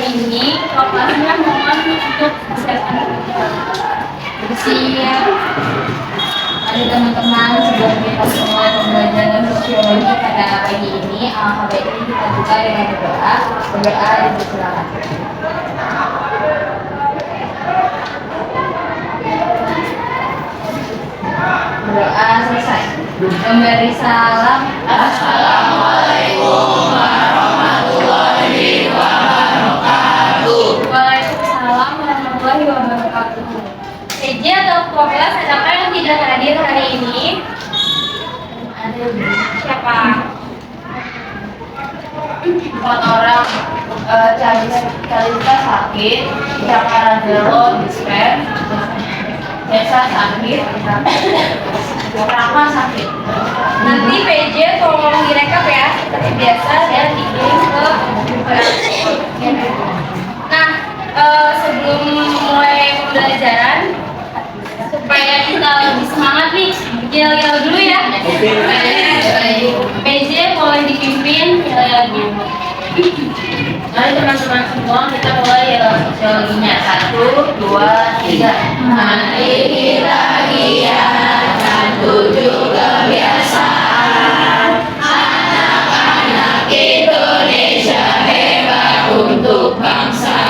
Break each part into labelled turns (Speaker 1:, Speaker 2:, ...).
Speaker 1: hari ini, kelasnya mohon untuk silakan bersiap. Mari teman-teman, sebelum kita mulai pembelajaran sosiologi pada pagi ini, alangkah baiknya kita buka dengan berdoa. Berdoa dipersilakan. Berdoa selesai. Memberi salam. Assalamualaikum warahmatullahi wabarakatuh. Waalaikumsalam warahmatullahi wabarakatuh. PJ atau ketua kelas, adakah yang tidak hadir hari ini? Ada. Siapa? 4 orang. Calista sakit, Cakarandelo dispen, Desa sakit, Rama sakit. Nanti PJ tolong direkap ya, seperti biasa dan dikirim ke. Nah, sebelum mulai pembelajaran, supaya kita lebih semangat nih, yel-yel dulu ya. PJ boleh dipimpin yel-yel dulu. Mari teman-teman semua kita mulai ya sosiologinya. 1, 2, 3. Mari kita giatkan 7 kebiasaan anak-anak Indonesia hebat untuk bangsa.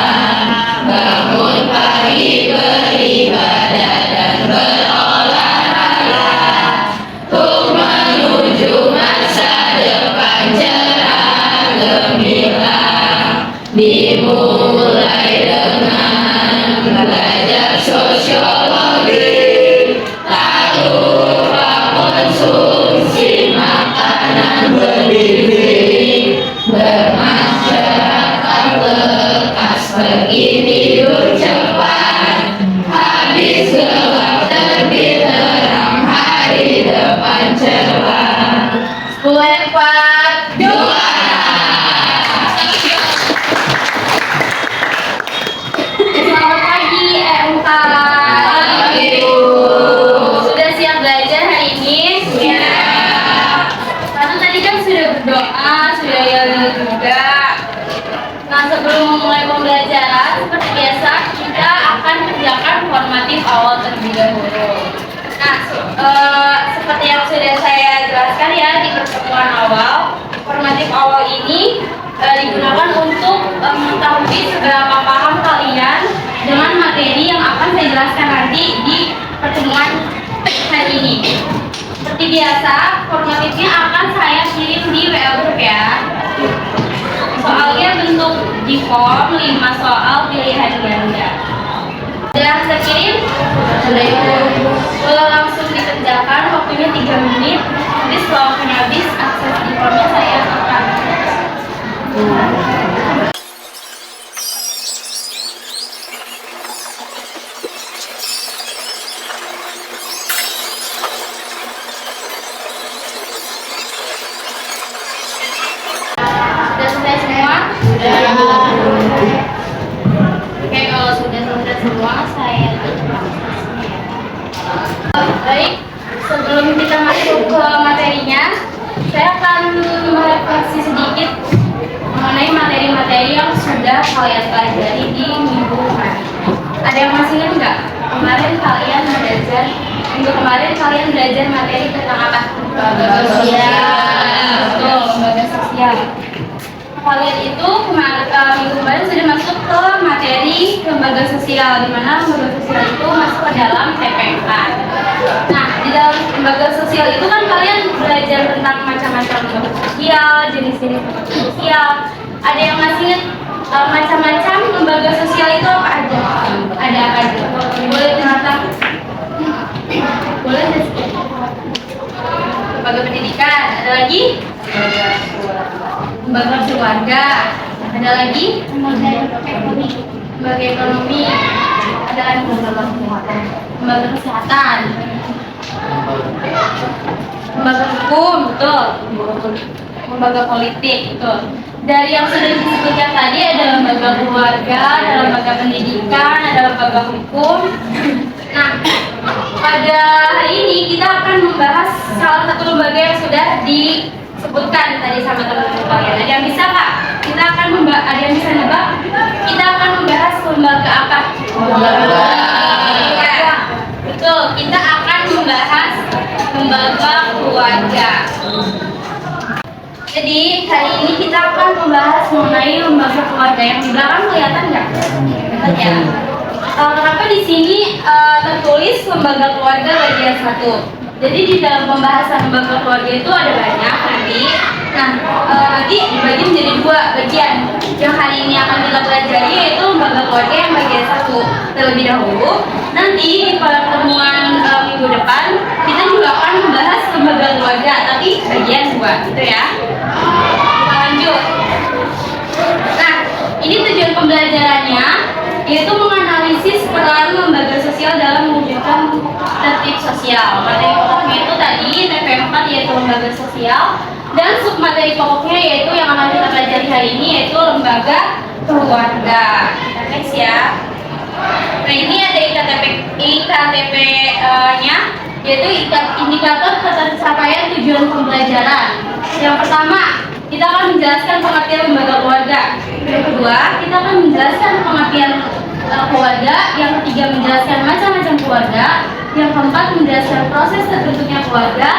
Speaker 1: Bangun pagi beribadah dan berolahraga untuk menuju masa depan cerah gemilang. Dimulai dengan belajar sosiologi, lalu konsumsi makanan bergizi, bermasyarakat lekas pergi tidur cepat, habis gelap terbit terang hari depan cerah. 10, 4, 2. Sudah siap belajar hari ini? Ya. Karena tadi kan sudah berdoa, sudah yel-yel juga. Nah, sebelum memulai pembelajaran, seperti biasa kita akan kerjakan formatif awal terlebih dahulu. Nah, seperti yang sudah saya jelaskan ya di pertemuan awal, formatif awal ini digunakan untuk mengetahui seberapa paham kalian dengan materi yang akan saya jelaskan nanti di pertemuan hari ini. Seperti biasa, formatifnya akan saya kirim di WA Group ya. Soalnya bentuk di form 5 soal pilihan ganda. Sudah terkirim? Sudah itu. Boleh langsung dikerjakan, waktunya 3 menit. Nanti setelah waktunya habis, akses di formnya saya akan. Sudah selesai semua? Sudah. Oke, kalau sudah selesai semua, saya baik, sebelum kita masuk ke materinya, saya akan merefleksi sedikit mengenai materi-materi yang sudah kalian pelajari di minggu kemarin. Ada yang masih ingat nggak? Minggu kemarin kalian belajar materi tentang apa? Lembaga sosial. Betul, lembaga sosial. Kalian itu minggu kemarin sudah masuk ke materi lembaga sosial, di mana lembaga sosial itu masuk ke dalam PPK. Nah, di dalam lembaga sosial itu kan kalian belajar tentang macam-macam lembaga sosial, jenis-jenis lembaga sosial. Ada yang masih ingat macam-macam lembaga sosial itu apa aja? Ada apa aja? Boleh diceritakan? Boleh sedikit. Lembaga pendidikan, ada lagi? Lembaga keluarga, ada lagi? Lembaga ekonomi, ada lagi lembaga kesehatan, lembaga hukum, betul, lembaga politik, betul. Dari yang sudah disebutkan tadi ada lembaga keluarga, ada lembaga pendidikan, ada lembaga hukum. Nah, pada hari ini kita akan membahas salah satu lembaga yang sudah sebutkan tadi sama teman-teman kalian. Ada yang bisa Kak? Ada yang bisa nebak? Kita akan membahas lembaga apa? Ya, betul. Kita akan membahas lembaga keluarga. Jadi hari ini kita akan membahas mengenai lembaga keluarga. Yang di belakang kelihatan nggak? Kelihatan ya. Kenapa di sini tertulis lembaga keluarga bagian 1? Jadi di dalam pembahasan lembaga keluarga itu ada banyak nanti. Nah, nanti dibagi menjadi 2 bagian. Yang hari ini akan kita pelajari yaitu lembaga keluarga yang bagian 1 terlebih dahulu. Nanti di pertemuan minggu depan kita juga akan membahas lembaga keluarga tapi bagian 2, gitu ya. Kita lanjut. Nah, ini tujuan pembelajarannya yaitu menganalisis peran lembaga sosial dalam mewujudkan tertib sosial. Materi pokoknya itu tadi TP4 yaitu lembaga sosial, dan submateri pokoknya yaitu yang akan kita pelajari hari ini yaitu lembaga keluarga. Kita next ya. Nah, ini ada IKTP-nya yaitu indikator ketercapaian tujuan pembelajaran. Yang pertama, kita akan menjelaskan pengertian lembaga keluarga. Yang kedua, kita akan menjelaskan pengertian keluarga. Yang ketiga, menjelaskan macam-macam keluarga. Yang keempat, menjelaskan proses terbentuknya keluarga.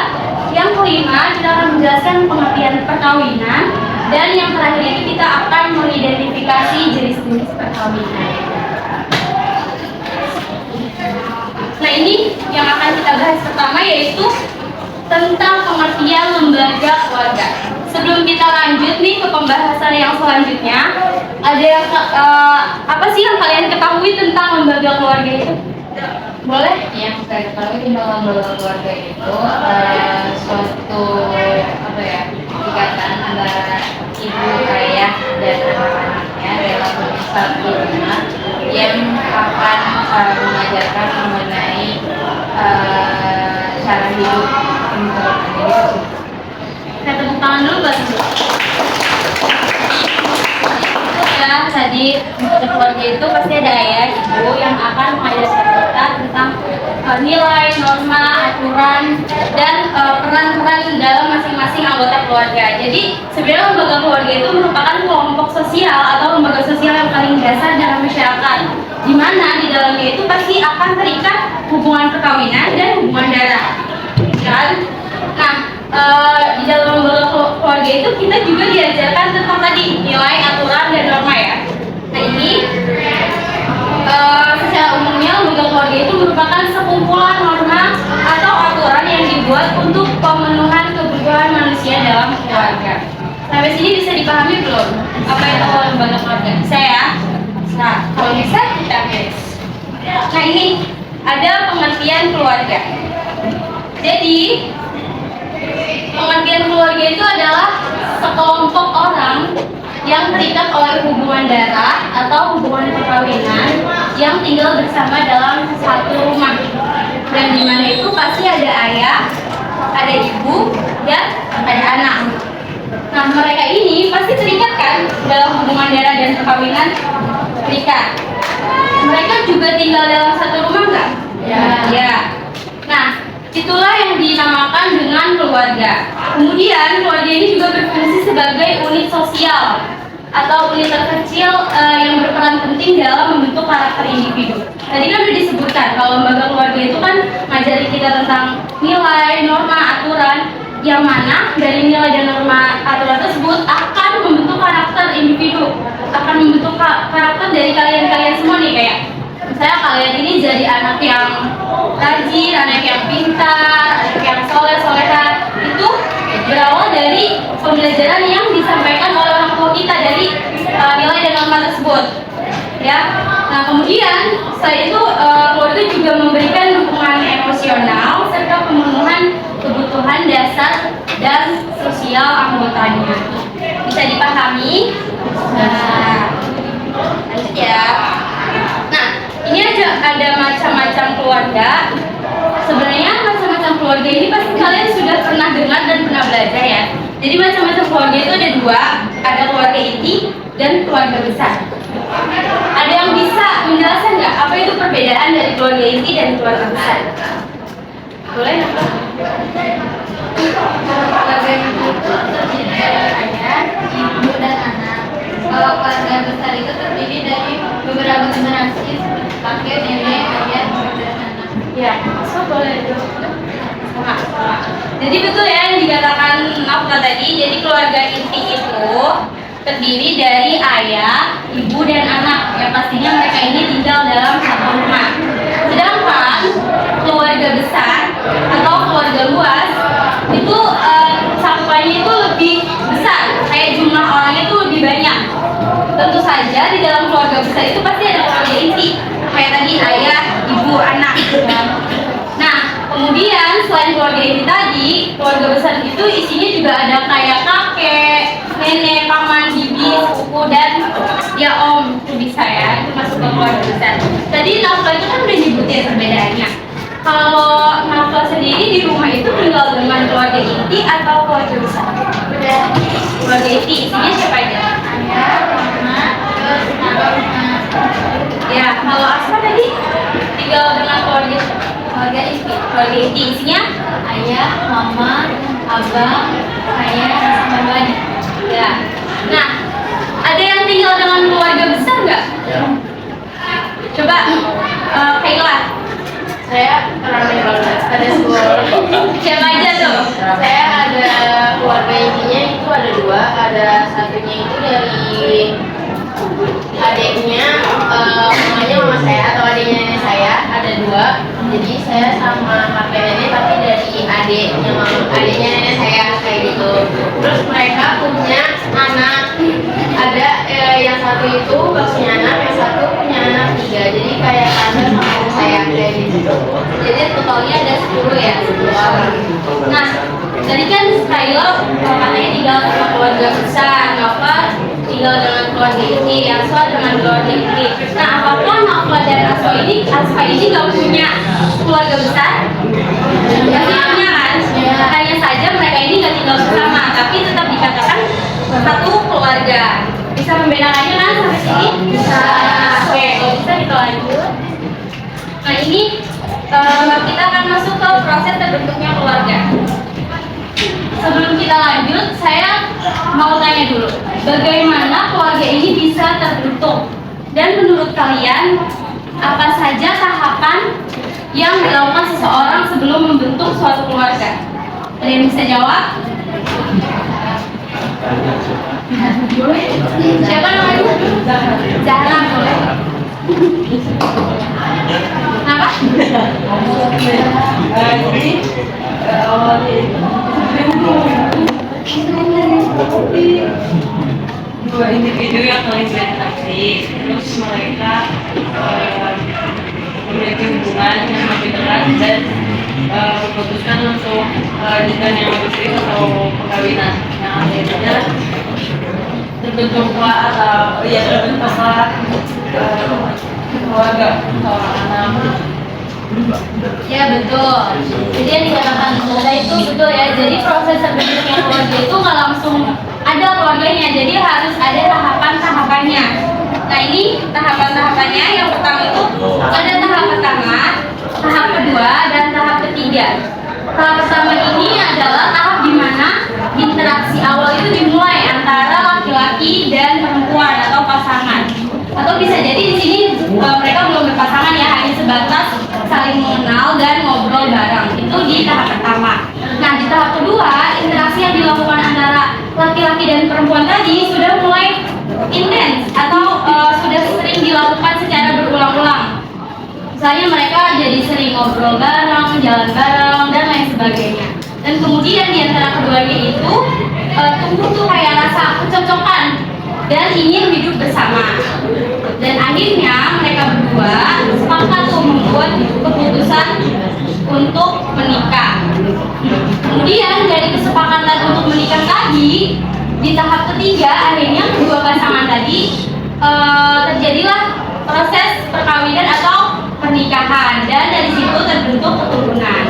Speaker 1: Yang kelima, kita akan menjelaskan pengertian perkawinan. Dan yang terakhir ini kita akan mengidentifikasi jenis-jenis perkawinan. Nah, ini yang akan kita bahas pertama yaitu tentang pengertian lembaga keluarga. Sebelum kita lanjut nih ke pembahasan yang selanjutnya, ada yang apa sih yang kalian ketahui tentang lembaga keluarga itu? Boleh?
Speaker 2: Yang saya ketahui tentang lembaga keluarga itu suatu ikatan antara ibu, ayah, dan anak-anaknya dalam satu rumah yang akan mengajarkan mengenai cara hidup untuk diri.
Speaker 1: Kita tepuk tangan dulu buat ibu. Ya, tadi lembaga keluarga itu pasti ada ayah, ibu yang akan mengajarkan kita tentang nilai, norma, aturan, dan peran-peran dalam masing-masing anggota keluarga. Jadi sebenarnya lembaga keluarga itu merupakan kelompok sosial atau lembaga sosial yang paling dasar dalam masyarakat, di mana di dalamnya itu pasti akan terikat hubungan perkawinan dan hubungan darah. Kan? Nah, di dalam lembaga keluarga itu kita juga diajarkan tentang tadi nilai, aturan, dan norma ya. Nah, ini secara umumnya lembaga keluarga itu merupakan sekumpulan norma atau aturan yang dibuat untuk pemenuhan kebutuhan manusia dalam keluarga. Sampai sini bisa dipahami belum? Apa itu lembaga keluarga? Bisa ya? Nah, kalau bisa kita guys. Nah, ini ada pengertian keluarga. Jadi pengertian keluarga itu adalah sekelompok orang yang terikat oleh hubungan darah atau hubungan perkawinan yang tinggal bersama dalam satu rumah. Dan di mana itu pasti ada ayah, ada ibu, dan ada anak. Nah, mereka ini pasti terikat kan dalam hubungan darah dan perkawinan, terikat. Mereka juga tinggal dalam satu rumah nggak? Ya. Nah, itulah yang dinamakan dengan keluarga. Kemudian keluarga ini juga berfungsi sebagai unit sosial atau unit terkecil yang berperan penting dalam membentuk karakter individu. Tadi kan sudah disebutkan kalau lembaga keluarga itu kan ngajari kita tentang nilai, norma, aturan, yang mana dari nilai dan norma aturan tersebut akan membentuk karakter individu, akan membentuk karakter dari kalian semua nih, kayak misalnya kalian ini jadi anak yang rajin, anak yang pintar, anak yang soleh-soleha. Itu berawal dari pembelajaran yang disampaikan oleh orang tua kita dari nilai dan norma tersebut. Ya. Nah, kemudian selain itu keluarga juga memberikan dukungan emosional serta pemenuhan kebutuhan dasar dan sosial anggotanya. Bisa dipahami? Nah, lanjut ya. Nah, ini ada macam-macam keluarga. Sebenarnya macam-macam keluarga ini pasti kalian sudah pernah dengar dan pernah belajar ya. Jadi macam-macam keluarga itu ada 2, ada keluarga inti dan keluarga besar. Ada yang bisa menjelaskan nggak apa itu perbedaan dari keluarga inti dan keluarga besar? Boleh nggak?
Speaker 2: Keluarga inti ayah, ibu, dan anak. Kalau keluarga besar itu terdiri dari beberapa generasi seperti kakek, nenek, ayah, ibu, dan anak.
Speaker 1: Ya, so boleh jawab. Sama. Jadi betul ya yang dikatakan Nafla tadi. Jadi keluarga inti itu terdiri dari ayah, ibu, dan anak. Yang pastinya mereka ini tinggal dalam satu rumah. Sedangkan keluarga besar atau keluarga luas itu cakupannya itu lebih besar. Kayak jumlah orangnya itu lebih banyak. Tentu saja di dalam keluarga besar itu pasti ada keluarga inti. Kayak tadi ayah, ibu, anak. Nah, kemudian selain keluarga inti tadi, keluarga besar itu isinya juga ada kayak kakek, nenek, paman, bibi, sepupu, dan ya om, itu bisa ya, itu masuk ke keluarga besar. Tadi Nafla itu kan udah nyebutin perbedaannya. Kalau Nafla sendiri di rumah itu tinggal dengan keluarga inti atau keluarga besar?
Speaker 2: Udah.
Speaker 1: Keluarga inti isinya siapa aja?
Speaker 2: Ayah, mama, terus abang,
Speaker 1: Ya, kalau Asma tadi tinggal dengan keluarga inti. Keluarga inti isinya
Speaker 2: ayah, mama, abang, saya, sama adik.
Speaker 1: ya. Nah, ada yang tinggal dengan keluarga besar nggak? Coba, Kayla.
Speaker 2: Saya ramai banget. Ada 10.
Speaker 1: Siapa aja tuh?
Speaker 2: Saya ada keluarga intinya itu ada 2. Ada satunya itu dari adiknya, mamanya mama saya atau adiknya nenek saya ada 2. Jadi saya sama kakek nenek tapi dari adiknya nenek saya kayak gitu. Terus mereka punya anak. Ada yang satu itu punya anak, yang satu punya anak 3. Jadi kayak tante sama om saya kayak gitu.
Speaker 1: Jadi totalnya ada 10 ya, 10 orang. Nah, tadi kan Kayla katanya tinggal sama keluarga besar, Nova tinggal dengan keluarga inti, Aswa dengan keluarga inti. Nah, apakah Nova dan Aswa ini nggak punya keluarga besar? Pasti punya kan? Hanya saja mereka ini nggak tinggal bersama, tapi tetap dikatakan satu keluarga. Bisa membedakannya kan sampai sini? Bisa. Oke, kalau bisa kita lanjut. Nah, ini kita akan masuk ke proses terbentuknya keluarga. Sebelum kita lanjut, saya mau tanya dulu, bagaimana keluarga ini bisa terbentuk? Dan menurut kalian, apa saja tahapan yang dilakukan seseorang sebelum membentuk suatu keluarga? Ada yang bisa jawab? Siapa namanya? Zahra, boleh. Kenapa?
Speaker 3: Dua individu yang saling berinteraksi, terus mereka memiliki hubungan yang lebih dekat dan memutuskan untuk jenjang yang lebih serius atau perkawinan yang akhirnya terbentuklah keluarga seorang anak.
Speaker 1: Ya betul. Jadi yang dikatakan Zahra itu betul ya. Jadi proses terbentuknya keluarga itu nggak langsung ada keluarganya. Jadi harus ada tahapan-tahapannya. Nah ini tahapan-tahapannya. Yang pertama itu ada tahap pertama, tahap kedua, dan tahap ketiga. Tahap pertama ini adalah tahap di mana interaksi awal itu dimulai antara laki-laki dan perempuan atau pasangan. Atau bisa jadi di sini mereka belum berpasangan ya, hanya sebatas saling mengenal dan ngobrol bareng. Itu di tahap pertama. Nah, di tahap kedua, interaksi yang dilakukan antara laki-laki dan perempuan tadi sudah mulai intens atau sudah sering dilakukan secara berulang-ulang. Misalnya mereka jadi sering ngobrol bareng, jalan bareng, dan lain sebagainya. Dan kemudian di antara keduanya itu tumbuh tuh kayak rasa kecocokan dan ingin hidup bersama. Dan akhirnya mereka berdua sepakat tuh membuat keputusan untuk menikah. Kemudian dari kesepakatan untuk menikah tadi, di tahap ketiga akhirnya kedua pasangan tadi terjadilah proses perkawinan atau pernikahan, dan dari situ terbentuk keturunan.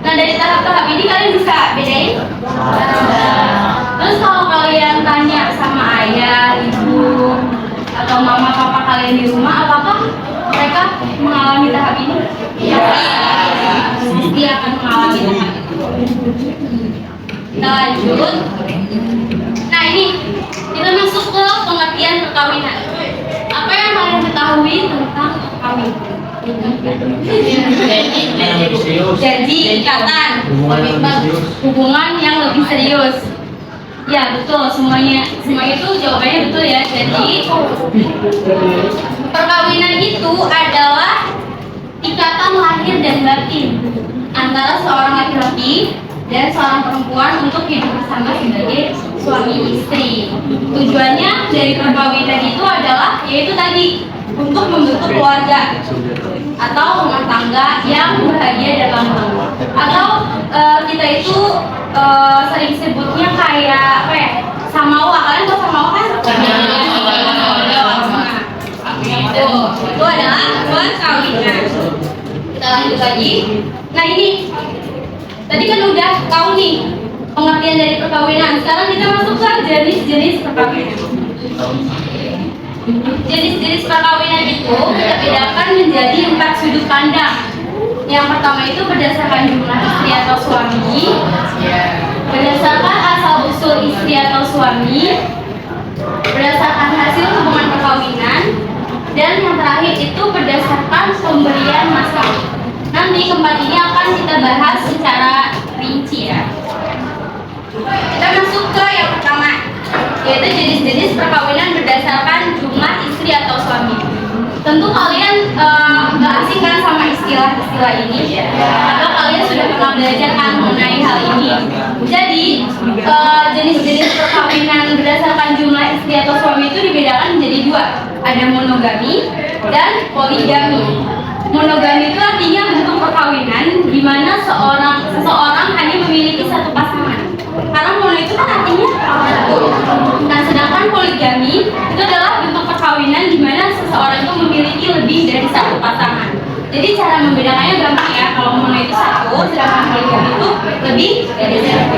Speaker 1: Nah, dari tahap-tahap ini kalian bisa bedain? Terus kalau kalian tanya sama ayah, ibu, atau mama papa kalian di rumah, apakah mereka mengalami tahap ini? Iya, pasti akan mengalami tahap itu. Kita lanjut. Nah ini kita masuk ke pengertian perkawinan. Apa yang kalian ketahui tentang perkawinan? Janji, ikatan, hubungan yang lebih serius. Ya betul, semuanya itu jawabannya betul ya. Jadi perkawinan itu adalah ikatan lahir dan batin antara seorang laki-laki dan seorang perempuan untuk hidup bersama sebagai suami istri. Tujuannya dari perkawinan itu adalah yaitu tadi untuk membentuk keluarga atau rumah tangga yang bahagia dan langgeng. Atau kita itu sering sebutnya kayak apa ya? Samawa. Kalian tahu samawa kan? Itu adalah perkawinan. Kita lanjut lagi. Nah ini tadi kan udah tahu nih pengertian dari perkawinan. Sekarang kita masuk ke jenis-jenis perkawinan. Jenis-jenis perkawinan itu kita bedakan menjadi 4 sudut pandang. Yang pertama itu berdasarkan jumlah istri atau suami, berdasarkan asal usul istri atau suami, berdasarkan hasil hubungan perkawinan, dan yang terakhir itu berdasarkan pemberian mas kawin. Nanti keempat ini akan kita bahas secara rinci ya. Kita masuk ke yang pertama, yaitu jenis-jenis perkawinan berdasarkan jumlah istri atau suami. Tentu kalian nggak asing kan sama istilah-istilah ini, atau kalian sudah pernah belajar kan mengenai hal ini. Jadi jenis-jenis perkawinan berdasarkan jumlah istri atau suami itu dibedakan menjadi 2. Ada monogami dan poligami. Monogami itu artinya bentuk perkawinan di mana seseorang hanya memiliki satu pasangan. Karena mono itu kan artinya satu. Nah, sedangkan poligami itu adalah bentuk perkawinan di mana seseorang itu memiliki lebih dari satu pasangan. Jadi cara membedakannya gampang ya. Kalau mono itu satu, sedangkan poligami itu lebih dari satu.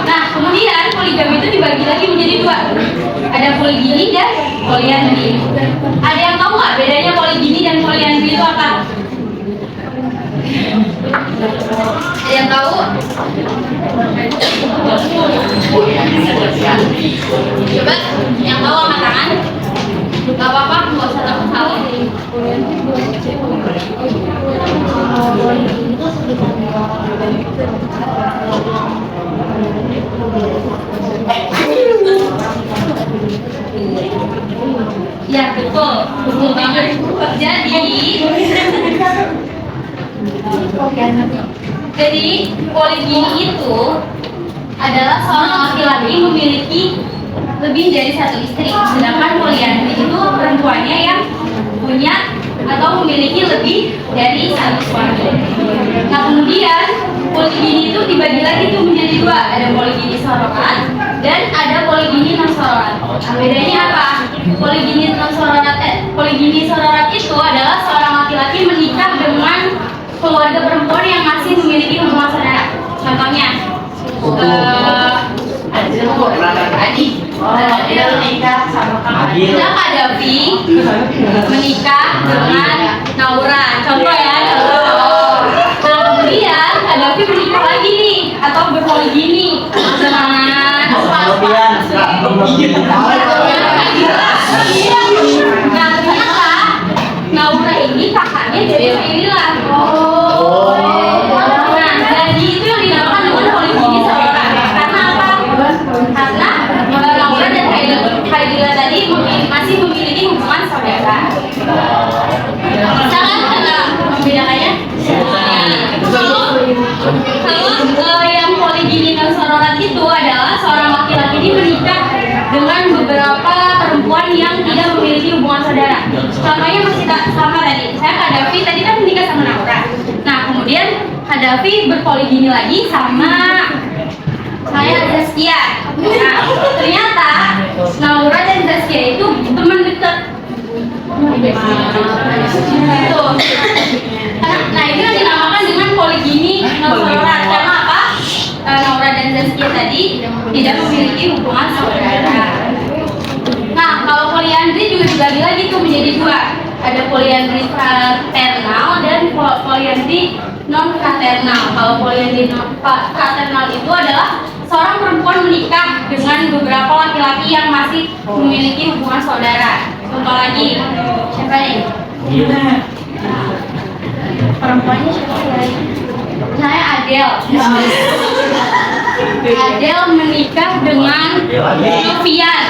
Speaker 1: Nah, kemudian poligami itu dibagi lagi menjadi 2. Ada poligini dan poliandri. Ada yang tahu nggak bedanya poligini dan poliandri itu apa? Ada yang tahu? Coba yang tahu angkat tangan. Gak apa-apa, nggak usah takut salah. Ya betul, betul banget. Jadi poligini itu adalah seorang laki-laki memiliki lebih dari satu istri, sedangkan poliandri itu perempuannya yang punya atau memiliki lebih dari satu suami. Nah kemudian poligini itu dibagi lagi tuh menjadi 2, ada poligini sororat dan ada poligini non sororat. Nah, bedanya apa? Poligini sororat itu adalah seorang laki-laki menikah dengan keluarga perempuan yang masih memiliki hubungan saudara. Contohnya, Adi menikah sama Kak Davi menikah dengan Naura. Contoh ya, contoh. Nah kemudian Kak Davi menikah lagi nih atau berpoligini dengan Nah ternyata Naura ini kakaknya dari Lila. Nah jadi itu yang dinamakan dengan poligini sororat. Karena apa? Karena Naura dan Haidila tadi masih memiliki hubungan saudara. Bisa kan kita membedakannya? Kalau yang poligini non sororat itu adalah seorang laki-laki ini menikah dengan beberapa perempuan yang tidak memiliki hubungan saudara. Contohnya masih sama tadi. Saya Kak Davi tadi kan menikah sama Naura. Nah kemudian Kak Davi berpoligini lagi sama saya Zaskia. Nah ternyata Naura dan Zaskia itu teman dekat. Nah itu yang dinamakan dengan poligini non sororat. Karena apa? Naura dan Zaskia tadi tidak memiliki hubungan saudara. Nah kalau poliandri juga dibagi lagi tuh menjadi 2. Ada poliandri fraternal dan poliandri non fraternal. Kalau poliandri non fraternal itu adalah seorang ataupun menikah dengan beberapa laki-laki yang masih memiliki hubungan saudara. Contoh lagi, siapa nih? Perempuannya siapa lagi? Saya Adel. Adel menikah dengan Novian.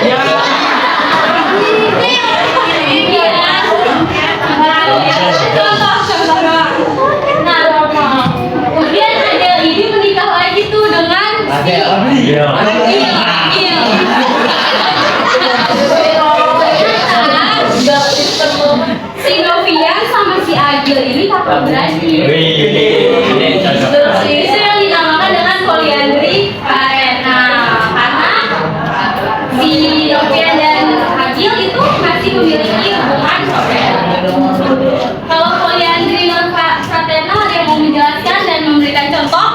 Speaker 1: Kemudian Adel ini menikah lagi tuh dengan si Novian sama si Agil ini kakak beradik. Itu yang dinamakan dengan poliandri karena si Novian dan Agil itu masih memiliki hubungan saudara. Kalau poliandri non fraternal ada yang mau menjelaskan dan memberikan contoh?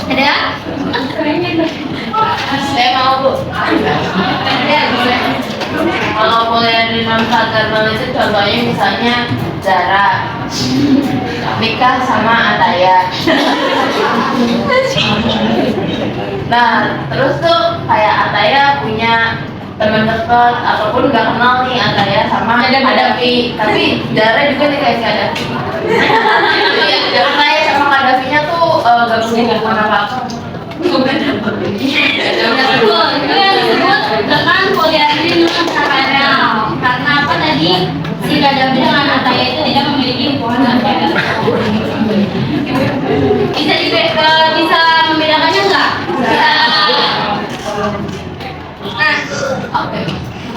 Speaker 1: Ada?
Speaker 2: Saya mau Bu. Kalau poliandri non fraternal itu contohnya misalnya Zara nikah sama Ataya. Nah, terus tuh kayak Ataya punya teman dekat ataupun nggak kenal nih Ataya sama Kadafi, tapi Zara juga nikah si Kadafi. Ataya sama Kadafinya tuh gak punya hubungan apa-apa.
Speaker 1: Betul, itu yang disebut dengan poliandri non fraternal. Karena apa tadi? Si Kadafi dengan Ataya itu tidak memiliki hubungan saudara. Bisa membedakannya nggak? Nah,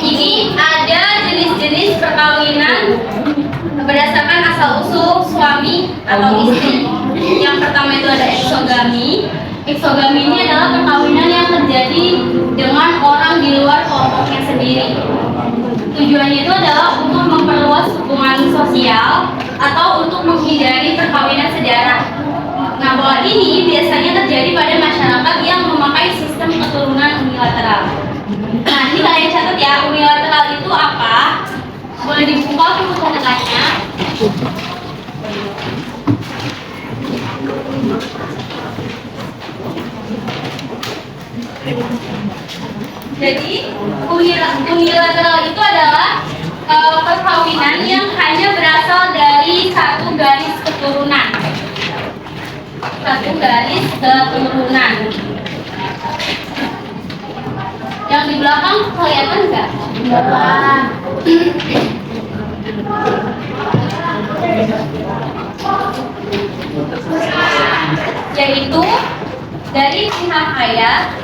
Speaker 1: ini ada jenis-jenis perkawinan berdasarkan asal-usul suami atau istri. Yang pertama itu ada eksogami. Eksogami ini adalah perkawinan yang terjadi dengan orang di luar kelompoknya sendiri. Tujuannya itu adalah untuk memperluas hubungan sosial atau untuk menghindari perkawinan sedarah. Nah, pola ini biasanya terjadi pada masyarakat yang memakai sistem keturunan unilateral. Nah, ini kalian catat ya, unilateral itu apa? Boleh dibuka untuk catatannya. Jadi, unilateral itu adalah perkawinan yang hanya berasal dari satu garis keturunan. Satu garis keturunan. Yang di belakang kelihatan nggak? Belakang. Yaitu dari pihak ayah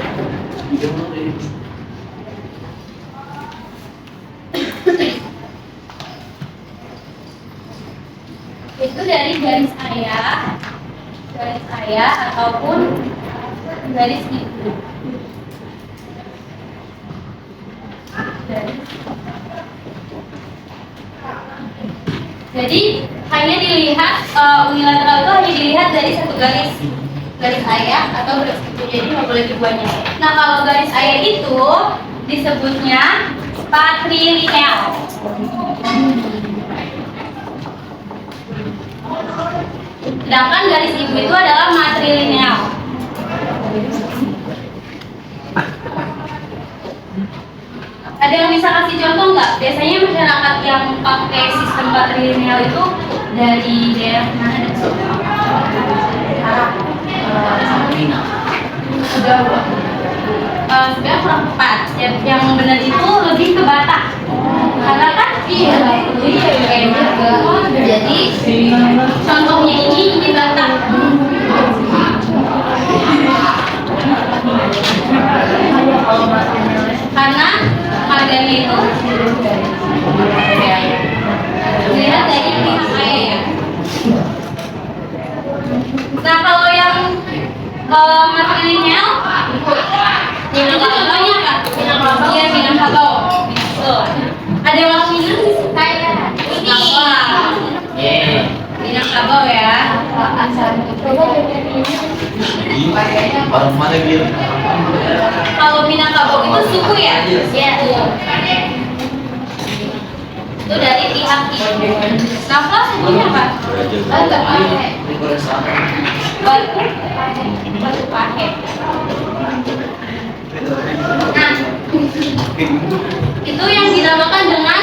Speaker 1: itu dari garis ayah ataupun garis ibu. Jadi hanya dilihat unilateral itu hanya dilihat dari satu garis ayah atau garis ibu, jadi nggak boleh dibuatnya. Nah, kalau garis ayah itu disebutnya patrilineal. Sedangkan garis ibu itu adalah matrilineal. Ada yang bisa kasih contoh nggak? Biasanya masyarakat yang pakai sistem patrilineal itu dari daerah mana dan sebenarnya kurang tepat. Yang benar itu lebih ke Batak. Karena kan jadi contohnya ini di Batak. Karena harganya itu dilihat dari pihak ayah ya. Nah, kalau yang matrilineal itu contohnya apa? Iya, Minangkabau. Ada yang mau minum? Kayak ini Minangkabau ya.
Speaker 4: Orang mana gitu?
Speaker 1: Kalau Minangkabau itu suku ya? Iya. Itu dari pihak ibu. Nafla sukunya apa? Enggak pakai. batu pahe. Nah, itu yang dinamakan dengan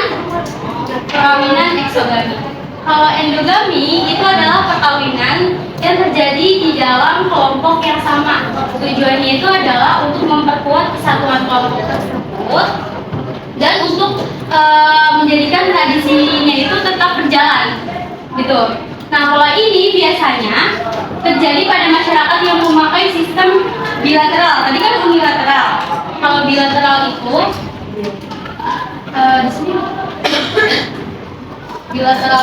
Speaker 1: perkawinan eksogami. Kalau endogami itu adalah perkawinan yang terjadi di dalam kelompok yang sama. Tujuannya itu adalah untuk memperkuat kesatuan kelompok tersebut dan untuk menjadikan tradisinya itu tetap berjalan, gitu. Nah, pola ini biasanya terjadi pada masyarakat yang memakai sistem bilateral. Tadi kan unilateral. Kalau bilateral itu di sini bilateral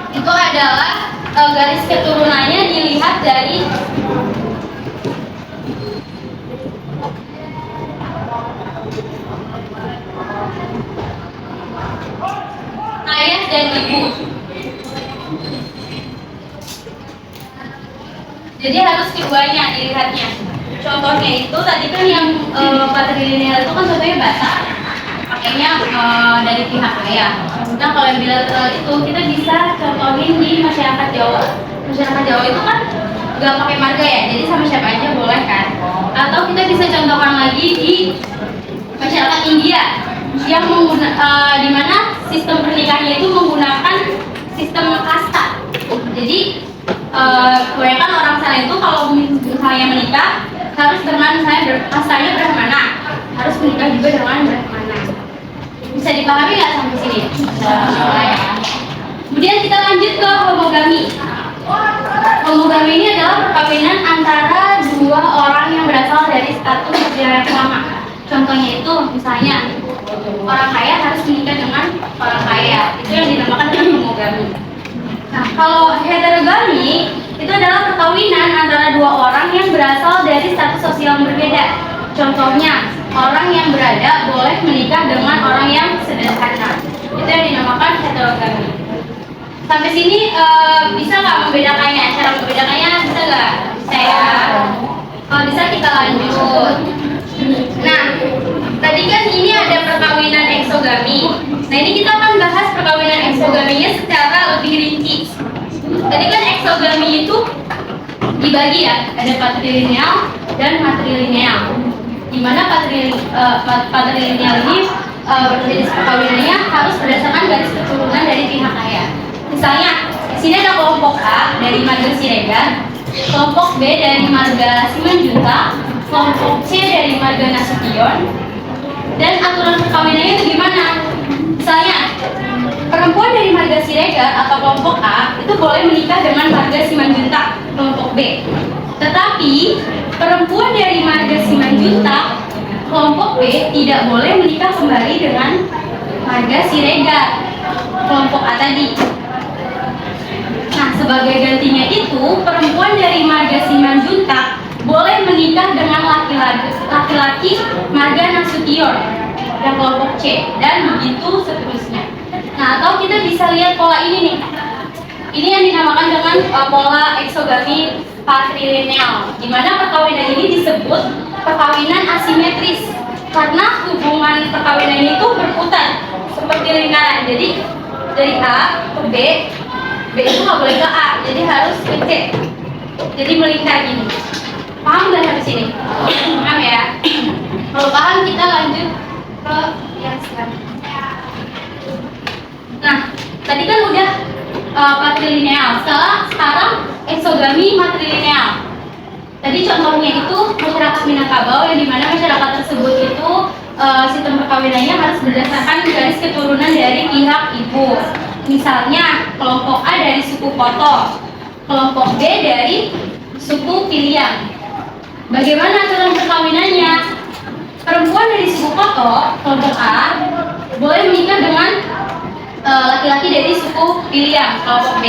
Speaker 1: itu adalah garis keturunannya dilihat dari ayah dan ibu. Jadi harus keduanya dilihatnya. Contohnya itu tadi kan yang patrilineal itu kan contohnya bata, pakainya dari pihak ayah. Nah, kalau yang bilateral itu kita bisa contohin di masyarakat Jawa. Masyarakat Jawa itu kan nggak pakai marga ya, jadi sama siapa aja boleh kan. Atau kita bisa contohkan lagi di masyarakat India yang di mana sistem pernikahannya itu menggunakan sistem kasta. Jadi kebanyakan orang sana itu kalau misalnya menikah harus dengan kastanya brahmana, harus menikah juga dengan brahmana. Bisa dipahami nggak sampai sini? Kemudian kita lanjut ke homogami. Homogami ini adalah perkawinan antara dua orang yang berasal dari status sosial yang sama. Contohnya itu misalnya orang kaya harus menikah dengan orang kaya, itu yang dinamakan dengan homogami. Nah, kalau heterogami itu adalah perkawinan antara dua orang yang berasal dari status sosial yang berbeda. Contohnya, orang yang berada boleh menikah dengan orang yang sederhana. Itu yang dinamakan heterogami. Sampai sini bisa nggak membedakannya? Cara membedakannya bisa nggak? Saya kalau bisa kita lanjut. Nah, tadi kan ini ada perkawinan eksogami. Nah, ini kita akan bahas perkawinan eksogaminya secara lebih rinci. Tadi kan eksogami itu dibagi ya, ada patrilineal dan matrilineal. Di mana patrilineal ini jenis perkawinannya harus berdasarkan garis keturunan dari pihak ayah. Misalnya, di sini ada kelompok A dari marga Siregar, kelompok B dari marga Simanjuntak, kelompok C dari marga Nasution, dan aturan perkawinannya itu gimana? Misalnya, perempuan dari marga Siregar atau kelompok A itu boleh menikah dengan marga Simanjuntak, kelompok B. Tetapi perempuan dari marga Simanjuntak, kelompok B tidak boleh menikah kembali dengan marga Siregar, kelompok A tadi. Nah, sebagai gantinya itu, perempuan dari marga Simanjuntak boleh menikah dengan laki-laki marga Nasution dan kelompok C, dan begitu seterusnya. Nah, atau kita bisa lihat pola ini nih. Ini yang dinamakan dengan pola eksogami patrilineal, di mana perkawinan ini disebut perkawinan asimetris karena hubungan perkawinan itu berputar seperti lingkaran. Jadi dari A ke B, B itu nggak boleh ke A, jadi harus ke C. Jadi melingkar gini. Paham nggak sampai sini? Paham ya? Kalau paham kita lanjut ke yang selanjutnya. Nah, tadi kan udah patrilineal. Sekarang eksogami matrilineal. Tadi contohnya itu masyarakat Minangkabau, yang dimana masyarakat tersebut itu sistem perkawinannya harus berdasarkan garis keturunan dari pihak ibu. Misalnya kelompok A dari suku Koto, kelompok B dari suku Piliang. Bagaimana aturan perkawinannya? Perempuan dari suku Koto, kelompok A, boleh menikah dengan laki-laki dari suku Piliang, kelompok B.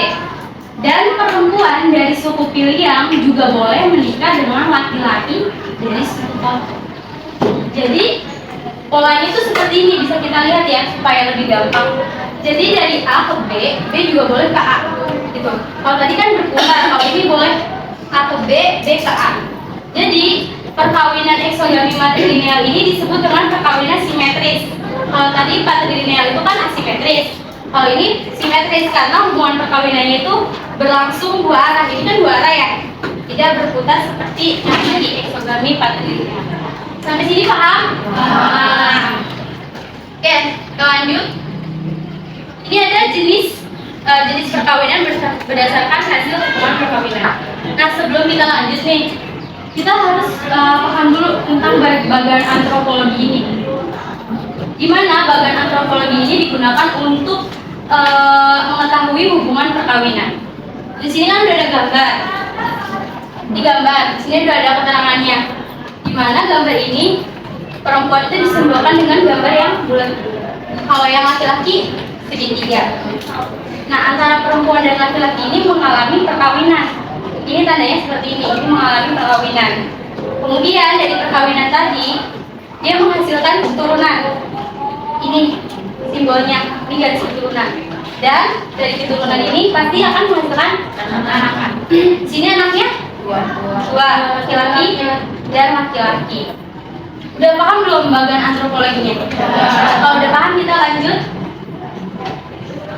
Speaker 1: Dan perempuan dari suku Piliang juga boleh menikah dengan laki-laki dari suku Koto. Jadi polanya itu seperti ini, bisa kita lihat ya supaya lebih gampang. Jadi dari A ke B, B juga boleh ke A, gitu. Kalau tadi kan berputar, kalau ini boleh A ke B, B ke A. Jadi perkawinan eksogami matrilineal ini disebut dengan perkawinan simetris. Kalau tadi patrilineal itu kan asimetris. Kalau ini simetris karena hubungan perkawinannya itu berlangsung dua arah. Ini kan dua arah ya, tidak berputar seperti yang di eksogami patrilineal. Sampai sini paham? Paham. Oke, kita lanjut. Ini ada jenis perkawinan berdasarkan hasil hubungan perkawinan. Nah, sebelum kita lanjut nih, kita harus paham dulu tentang bagan antropologi ini. Di mana bagan antropologi ini digunakan untuk mengetahui hubungan perkawinan. Di sini kan udah ada gambar. Di gambar, di sini udah ada keterangannya. Di mana gambar ini perempuan itu disimbolkan dengan gambar yang bulat. Kalau yang laki-laki segitiga. Nah, antara perempuan dan laki-laki ini mengalami perkawinan. Ini tandanya seperti ini mengalami perkawinan. Kemudian dari perkawinan tadi dia menghasilkan keturunan. Ini simbolnya, ini garis keturunan. Dan dari keturunan ini pasti akan menghasilkan anak. Sini anaknya dua, laki-laki dan laki-laki. Udah paham belum bagian antropologinya? Kalau udah paham kita lanjut.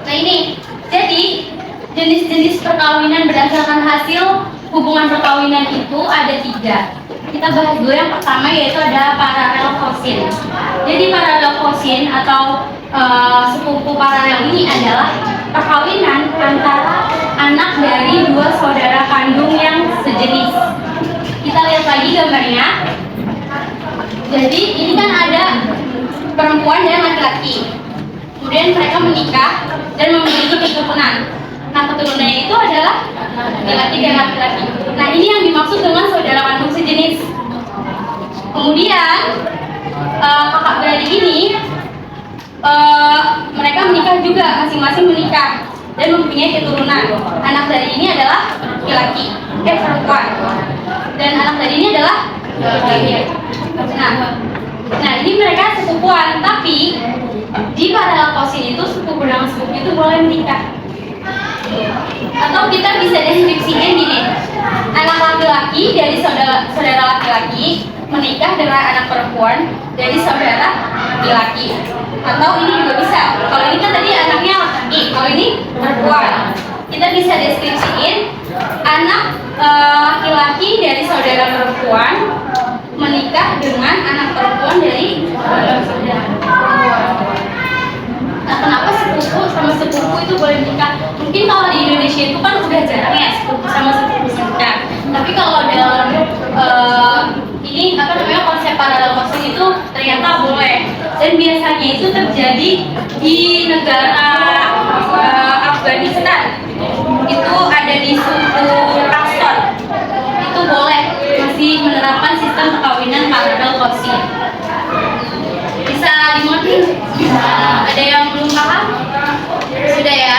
Speaker 1: Nah ini, jadi jenis-jenis perkawinan berdasarkan hasil hubungan perkawinan itu ada 3. Kita bahas dulu yang pertama, yaitu ada paralel kosin. Jadi paralel kosin atau sepupu paralel ini adalah perkawinan antara anak dari 2 saudara kandung yang sejenis. Kita lihat lagi gambarnya. Jadi ini kan ada perempuan dan laki-laki. Kemudian mereka menikah dan memiliki keturunan. Nah, keturunannya itu adalah laki-laki dan laki-laki. Nah, ini yang dimaksud dengan saudara kandung sejenis. Kemudian kakak beradik ini mereka menikah juga, masing-masing menikah dan mempunyai keturunan. Anak dari ini adalah laki-laki, perempuan. Dan anak dari ini adalah laki-laki. Nah, ini mereka sepupuan, tapi di paralel kosin itu sepupu dengan sepupu itu boleh menikah. Atau kita bisa deskripsinya gini, anak laki-laki dari saudara laki-laki menikah dengan anak perempuan dari saudara laki-laki. Atau ini juga bisa, kalau ini kan tadi anaknya laki, kalau ini perempuan. Kita bisa deskripsiin anak laki-laki dari saudara perempuan menikah dengan anak perempuan dari saudara perempuan. Nah, kenapa sepupu sama sepupu itu boleh menikah? Mungkin kalau di Indonesia itu kan udah jarang ya sepupu sama sepupu menikah. Tapi kalau dalam ini konsep paralel kosin itu ternyata boleh. Dan biasanya itu terjadi di negara Afghanistan. Itu ada di suku Pastor. Itu boleh masih menerapkan sistem perkawinan paralel kosin. Bisa dimengerti? Ada yang belum paham? Sudah ya?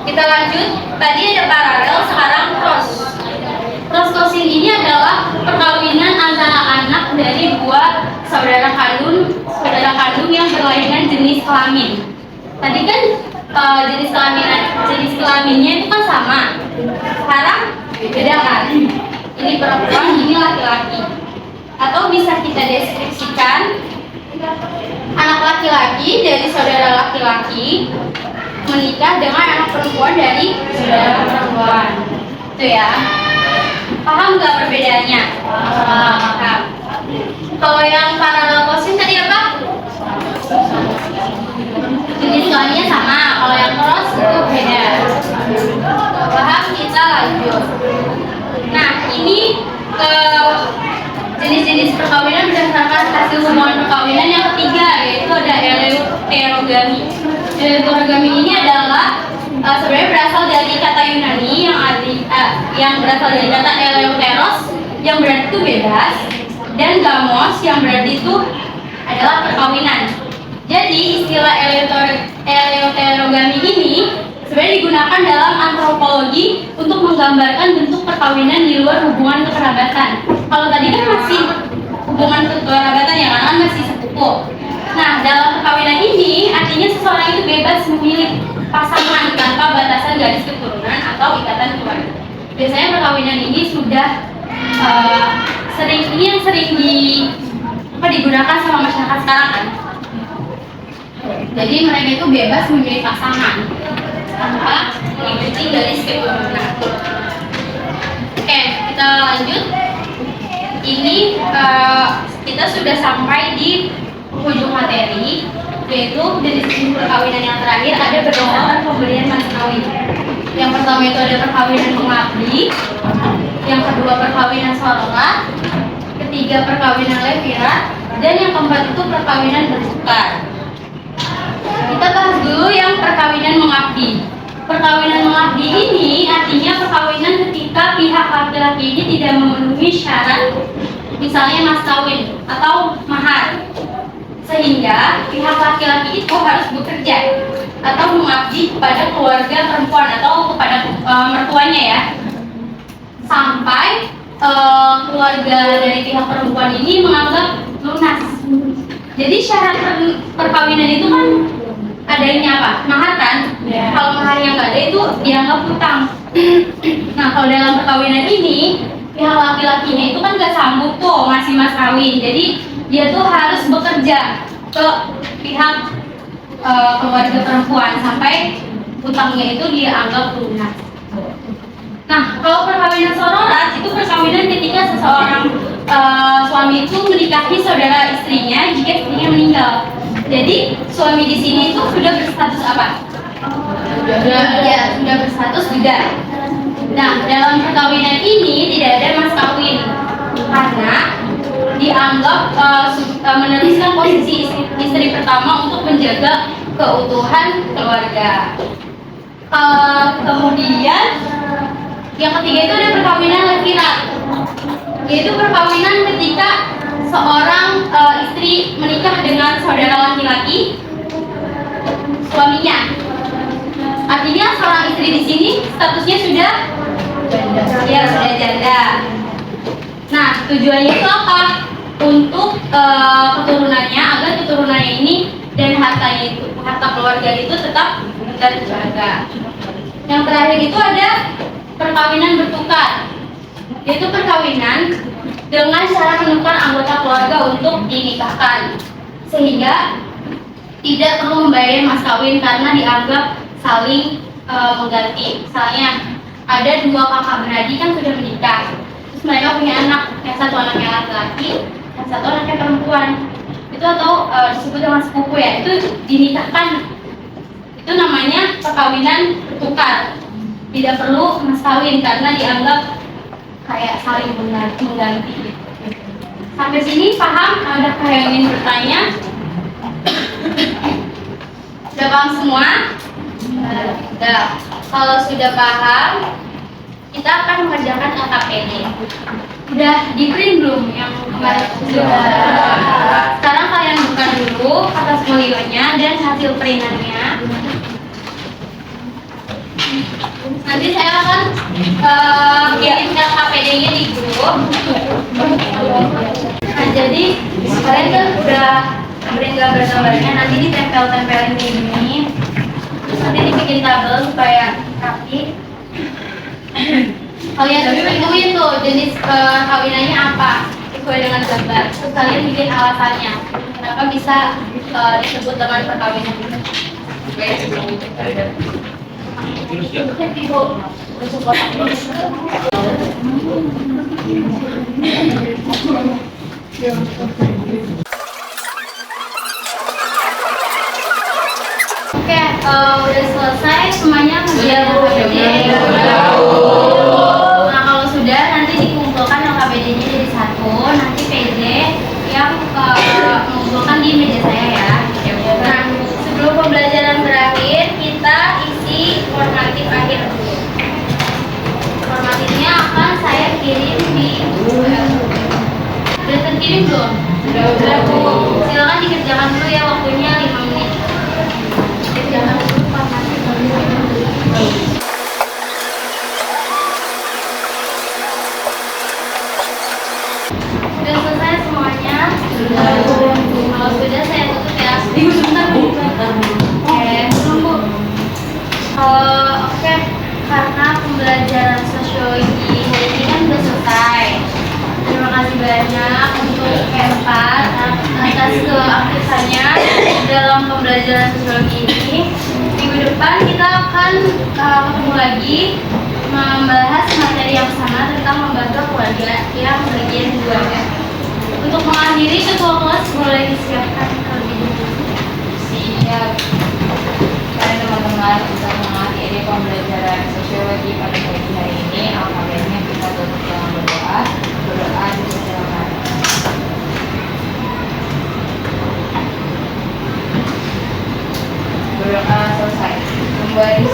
Speaker 1: Kita lanjut. Tadi ada paralel, sekarang cross. Cross kosin ini adalah perkawinan antara anak dari 2 saudara kandung yang berlainan jenis kelamin. Tadi kan jenis kelaminnya itu kan sama. Sekarang beda kan? Ini perempuan, ini laki-laki. Atau bisa kita deskripsikan anak laki-laki dari saudara laki-laki menikah dengan anak perempuan dari saudara perempuan. Itu ya. Paham nggak perbedaannya? Paham. Kalau yang paralel kosin tadi apa? Jenis kelaminnya sama. Kalau yang cross itu beda. Paham? Kita lanjut. Nah, ini jenis-jenis perkawinan berdasarkan hasil hubungan perkawinan yang ketiga, yaitu ada eleuterogami. Eleuterogami ini adalah sebenarnya berasal dari kata Yunani yang berasal dari kata eleuteros yang berarti itu bebas, dan gamos yang berarti itu adalah perkawinan. Jadi istilah eleuterogami ini sebenarnya digunakan dalam antropologi untuk menggambarkan bentuk perkawinan di luar hubungan kekerabatan. Kalau tadi kan masih hubungan kekerabatan ya, kan masih sepupu. Nah, dalam perkawinan ini artinya seseorang itu bebas memilih pasangan tanpa batasan garis keturunan atau ikatan keluarga. Biasanya perkawinan ini sudah sering digunakan sama masyarakat sekarang kan. Jadi mereka itu bebas memilih pasangan tanpa mengikuti garis keturunan. Oke, kita lanjut. Ini kita sudah sampai di ujung materi, yaitu dari sisi perkawinan yang terakhir ada berdasarkan pemberian mas kawin. Yang pertama itu ada perkawinan mengabdi, yang kedua perkawinan sororat, ketiga perkawinan levirat, dan yang keempat itu perkawinan bertukar. Kita bahas dulu yang perkawinan mengabdi. Perkawinan mengabdi ini artinya perkawinan ketika pihak laki-laki ini tidak memenuhi syarat, misalnya mas kawin atau mahar, sehingga pihak laki-laki itu harus bekerja atau mengabdi kepada keluarga perempuan atau kepada mertuanya ya, sampai keluarga dari pihak perempuan ini menganggap lunas. Jadi syarat perkawinan itu kan adanya apa? Mahar kan? Yeah. Kalau mahar yang nggak ada itu dianggap hutang. Nah, kalau dalam perkawinan ini pihak laki-lakinya itu kan nggak sanggup tuh ngasih mas kawin, jadi dia tuh harus bekerja ke pihak keluarga perempuan sampai hutangnya itu dianggap lunas. Nah, kalau perkawinan sororat itu perkawinan ketika seseorang suami itu menikahi saudara istrinya jika istrinya meninggal. Jadi suami di sini itu sudah berstatus apa? Sudah berstatus duda. Nah, dalam perkawinan ini tidak ada mas kawin karena dianggap meneruskan posisi istri pertama untuk menjaga keutuhan keluarga. Kemudian yang ketiga itu ada perkawinan levirat, yaitu perkawinan ketika seorang istri menikah dengan saudara laki-laki suaminya. Artinya seorang istri di sini statusnya sudah janda. Nah, tujuannya itu apa? Untuk keturunannya, agar keturunannya ini dan hartanya itu, harta keluarga itu tetap terjaga. Yang terakhir itu ada perkawinan bertukar, yaitu perkawinan dengan cara menukar anggota keluarga untuk dinikahkan, sehingga tidak perlu membayar mas kawin karena dianggap saling mengganti. Misalnya ada dua kakak beradik kan sudah menikah, terus mereka punya anak, yang satu anaknya laki-laki, yang satu anaknya perempuan, itu atau disebut dengan sepupu ya, itu dinikahkan. Itu namanya perkawinan bertukar, tidak perlu mas kawin karena dianggap kayak saling mengganti. Sampai sini paham? Adakah yang ingin bertanya? Sudah paham semua? Sudah. Kalau sudah paham, kita akan mengerjakan LKPD. Udah di print belum yang kemarin? Sudah. Sekarang kalian buka dulu kertas folionya dan hasil printannya. Nanti saya akan kirim LKPD-nya di grup. Nah, jadi kalian kan udah beri gambar-gambarnya, nanti ditempel-tempelin di sini. Terus nanti dibikin tabel supaya rapi. Kalian tentuin tuh jenis kawinannya apa sesuai dengan gambar. Terus kalian bikin alasannya kenapa bisa disebut dengan perkawinan itu. Oke, udah selesai semuanya kemudian LKPD. Nah, kalau sudah nanti dikumpulkan LKPD-nya jadi satu, nanti PJ yang mengumpulkan di meja saya ya. Nah, sebelum pembelajaran berakhir, kita isi formatif akhir. Formatifnya akan saya kirim di udah terkirim belum? Sudah Bu. Silakan dikerjakan dulu ya, waktunya 5 menit. Kerjakan dulu formatif. Sudah selesai semuanya? Kalau sudah saya tutup ya. Sebentar Bu. Belum Bu. Oke, karena pembelajaran sosiologi hari ini kan sudah selesai. Terima kasih banyak untuk Kempat atas keaktifannya dalam pembelajaran sosiologi ini. Minggu depan kita akan ketemu lagi membahas materi yang sama tentang lembaga keluarga yang bagian 2. Untuk mengakhiri, ketua kelas boleh disiapkan terlebih dahulu.
Speaker 3: Siap. Baik teman-teman, untuk mengakhiri pembelajaran sosiologi pada pagi hari ini, alhamdulillah kita tutup dengan berdoa. Berdoa dipersilakan. Berdoa selesai. Memberi